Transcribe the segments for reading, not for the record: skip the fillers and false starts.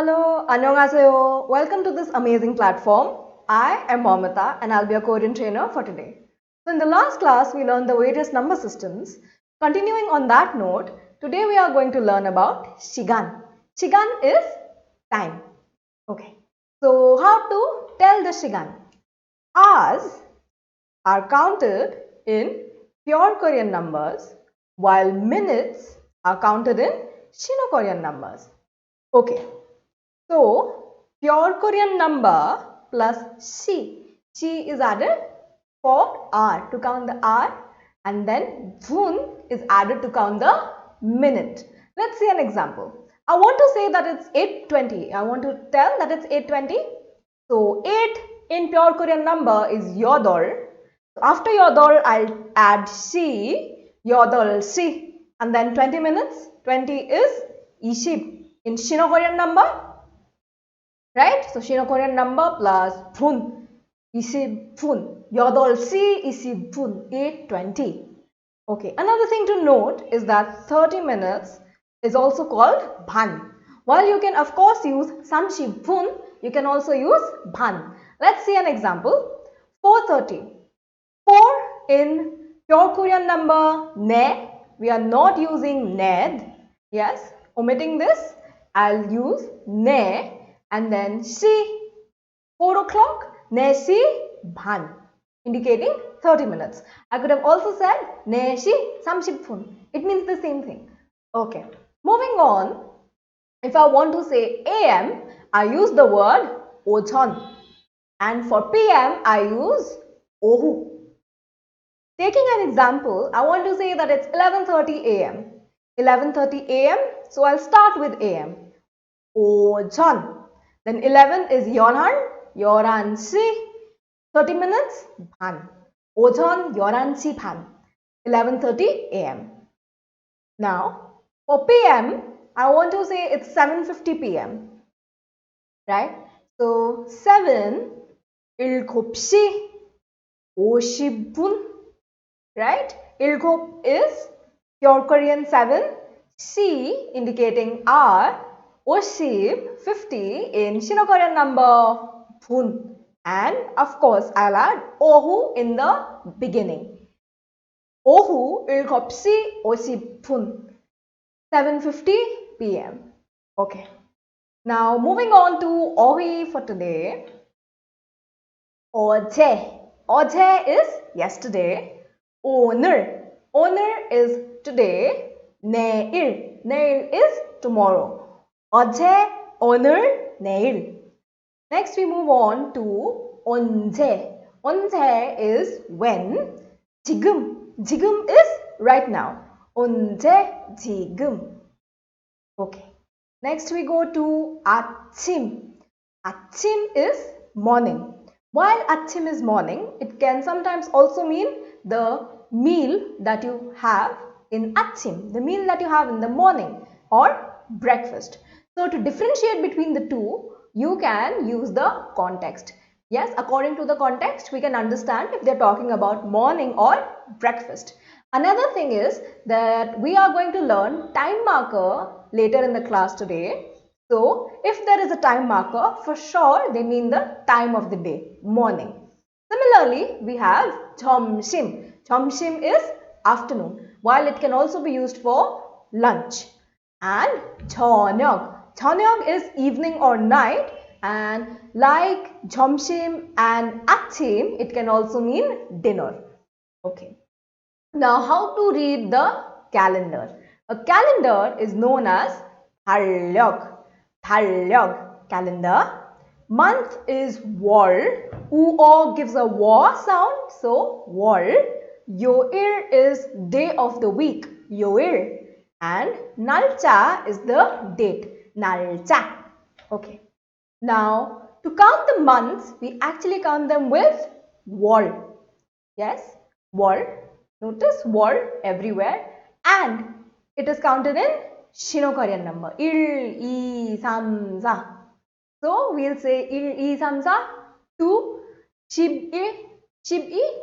Hello, annyeonghaseyo. Welcome to this amazing platform. I am Momita and I'll be a Korean trainer for today. So in the last class, we learned the various number systems. Continuing on that note, today we are going to learn about Shigan. Shigan is time. Okay. So how to tell the Shigan? Hours are counted in pure Korean numbers while minutes are counted in Sino-Korean numbers. Okay. So, pure Korean number plus she is added for hour, to count the hour, and then Jun is added to count the minute. Let's see an example. I want to say that it's 8:20. I want to tell that it's 8:20. So, 8 in pure Korean number is yodol. After yodol, I'll add yodol shi, and then 20 minutes. 20 is ishib. In Sino Korean number, right? So Sino-Korean number plus phun, 20분, 8시 20분, 8:20. Okay, another thing to note is that 30 minutes is also called ban. While you can of course use 30분, you can also use ban. Let's see an example. 4:30. 4 in pure Korean number ne. We are not using ned. Yes, omitting this, I'll use ne. And then she, 4 o'clock, neshi ban, indicating 30 minutes. I could have also said neshi 30분. It means the same thing. Okay. Moving on, if I want to say AM, I use the word ojon. And for PM, I use ohu. Taking an example, I want to say that it's 11:30 AM. 11:30 AM, so I'll start with AM. 오전. Then 11 is 열한, 11시, 30 minutes, 반. 오전 11시 반, 11:30 AM. Now, for PM, I want to say it's 7:50 PM. Right? So, 7, 7시 50분. Right? 7 is pure Korean 7, C indicating hour, 50 in Sino-Korean number 분, and of course I'll add ohu in the beginning. 오후 7시 50분, 7:50 PM. Okay. Now moving on to 어휘 for today. 어제 is yesterday. 오늘 is today. 내일 is tomorrow. 어제, 오늘, 내일. Next we move on to 언제. 언제 is when. 지금 is right now. 언제, 지금. Okay. Next we go to 아침. 아침 is morning. While 아침 is morning, it can sometimes also mean the meal that you have in 아침, the meal that you have in the morning or breakfast. So to differentiate between the two, you can use the context. Yes, according to the context, we can understand if they're talking about morning or breakfast. Another thing is that we are going to learn time marker later in the class today. So if there is a time marker, for sure they mean the time of the day, morning. Similarly, we have 점심. 점심 is afternoon, while it can also be used for lunch. And 저녁. 저녁 is evening or night, and like 점심 and 아침, it can also mean dinner. Okay. Now, how to read the calendar? A calendar is known as 달력. 달력, calendar. Month is 월. Uo gives a wa sound, so 월. 요일 is day of the week, 요일. And 날짜 is the date, 날짜. Okay. Now, to count the months, we actually count them with 월. Yes, 월. Notice 월 everywhere. And it is counted in Sino-Korean number. 1, 2, 3, 4. So, we'll say 1, 2, 3, 4 to 11.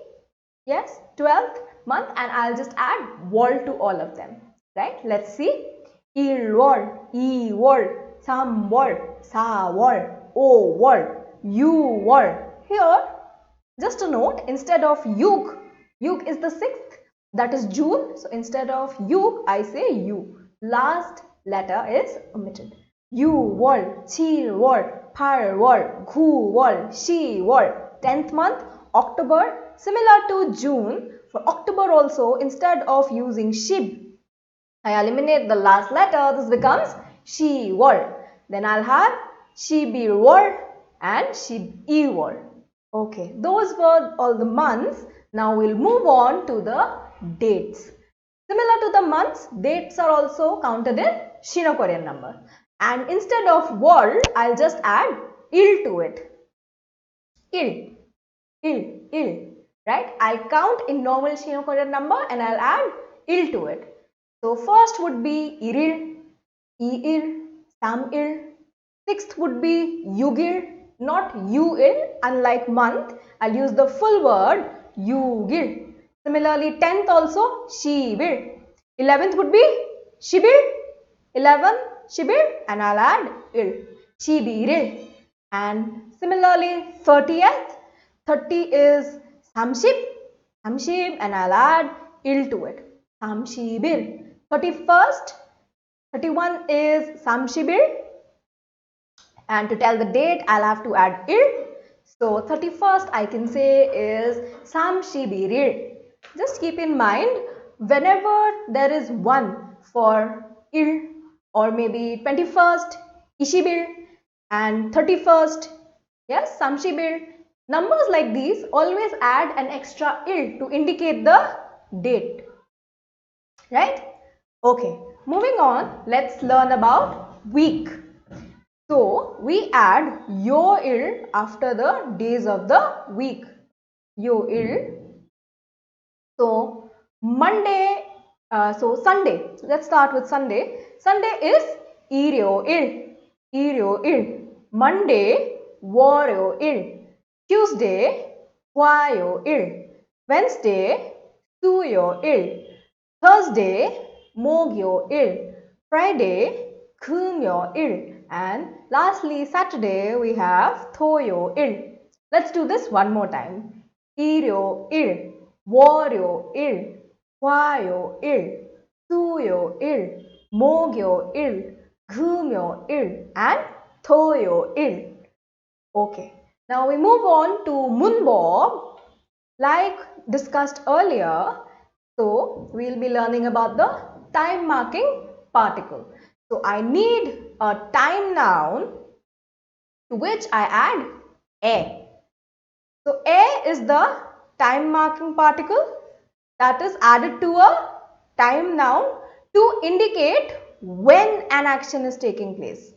Yes, 12th month, and I'll just add 월 to all of them. Right? Let's see. 1월, 2월, 3월, 4월, 5월, 6월. Here, just a note, instead of yug is the 6th, that is June. So instead of yug, I say you. Last letter is omitted. 6월, 7월, 8월, 9월, 10월. 10th month, October. Similar to June, for October also, instead of using shib, I eliminate the last letter. This becomes shiwol. Then I'll have shibiwol and shib'iwol. Okay, those were all the months. Now we'll move on to the dates. Similar to the months, dates are also counted in Sino-Korean number. And instead of wol, I'll just add il to it. Il. Right? I'll count in normal Sino-Korean number and I'll add il to it. So first would be iril, iil, samil. Sixth would be yugil, not uil. Unlike month, I'll use the full word yugil. Similarly, 10th also shibil. 11th would be shibil. 11 shibil and I'll add il. Shibiril. And similarly, 30th. 30 is samshib and I'll add il to it. Samshibil. 31st, 31 is samshibil. And to tell the date, I'll have to add il. So 31st I can say is samshibiril. Just keep in mind, whenever there is 1 for il, or maybe 21st, ishibil, and 31st, yes, samshibil, numbers like these always add an extra il to indicate the date. Right? Okay, moving on, let's learn about week. So, we add yoil after the days of the week. Yoil. So, Monday, Sunday. Let's start with Sunday. Sunday is iryoil. Monday, waryoil. Tuesday, hwayoil. Wednesday, suyoil. Thursday, 목요일. Friday, 금요일. And lastly, Saturday, we have 토요일. Let's do this one more time. 일요일, 월요일, 화요일, 수요일, 목요일, 금요일, and 토요일. Okay. Now we move on to 문법. Like discussed earlier, so we'll be learning about the time marking particle. So I need a time noun to which I add a. So a is the time marking particle that is added to a time noun to indicate when an action is taking place.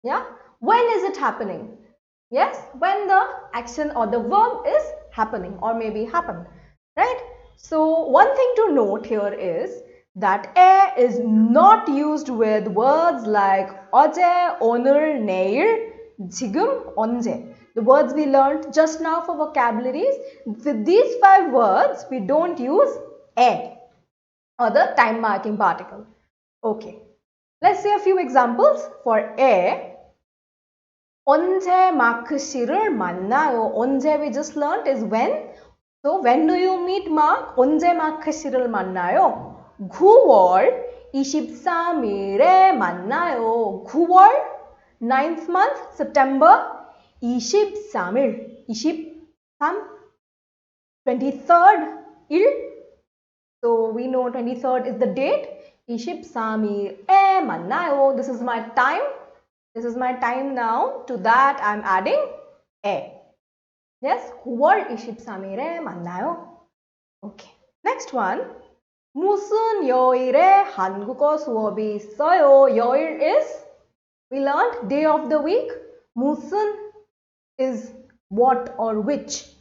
Yeah, when is it happening? Yes, when the action or the verb is happening or maybe happened, right? So one thing to note here is that a is not used with words like 어제, 오늘, 내일, 지금, 언제. The words we learned just now for vocabularies, with these 5 words we don't use a or the time marking particle. Okay, let's see a few examples for a. 언제 마크 씨를 만나요? 언제 we just learnt is when. So when do you meet Mark? 언제 마크 씨를 만나요? 9월 23일에 만나요. 9월 9th month September 23일 23 23rd 일. So we know 23rd is the date. 23일에 만나요. This is my time. This is my time now. To that I am adding a. Yes, 9월 23일에 만나요. Okay. Next one. 무슨 요일에 한국어 수업이 있어요? 요일 is, we learned day of the week. 무슨 is what or which.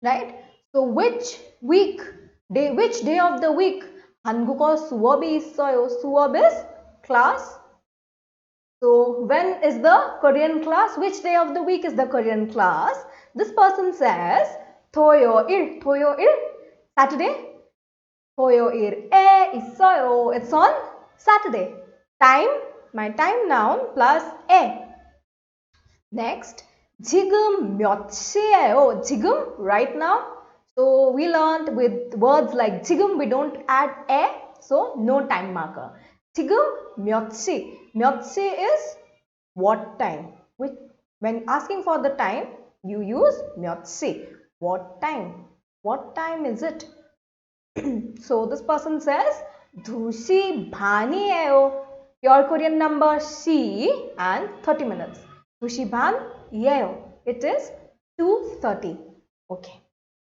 Right? So which week, which day of the week 한국어 수업이 있어요? 수업 is class. So when is the Korean class? Which day of the week is the Korean class? This person says 토요일, 토요일, Saturday. 토요일에 있어요. It's on Saturday. Time my time noun plus 에. Next, 지금 몇 시예요? 지금, right now. So we learned with words like 지금 we don't add 에, so no time marker. 지금 몇 시? 몇 시 is what time? When asking for the time, you use 몇 시. What time? What time is it? So this person says 2시 반이에요. Your Korean number she and 30 minutes. 2시 반이에요. It is 2:30. Okay.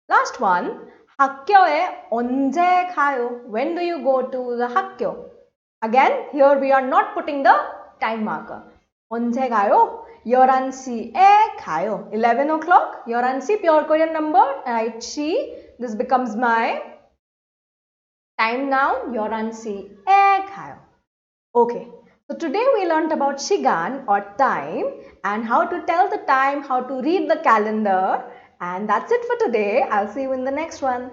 Last one. 학교에 언제 가요? When do you go to the 학교? Again, here we are not putting the time marker. 언제 가요? 11시에 가요. 11 o'clock. 11시, pure Korean number. Right, she. This becomes my time noun. 11시에 가요. Okay. So today we learnt about 시간 or time and how to tell the time, how to read the calendar. And that's it for today. I'll see you in the next one.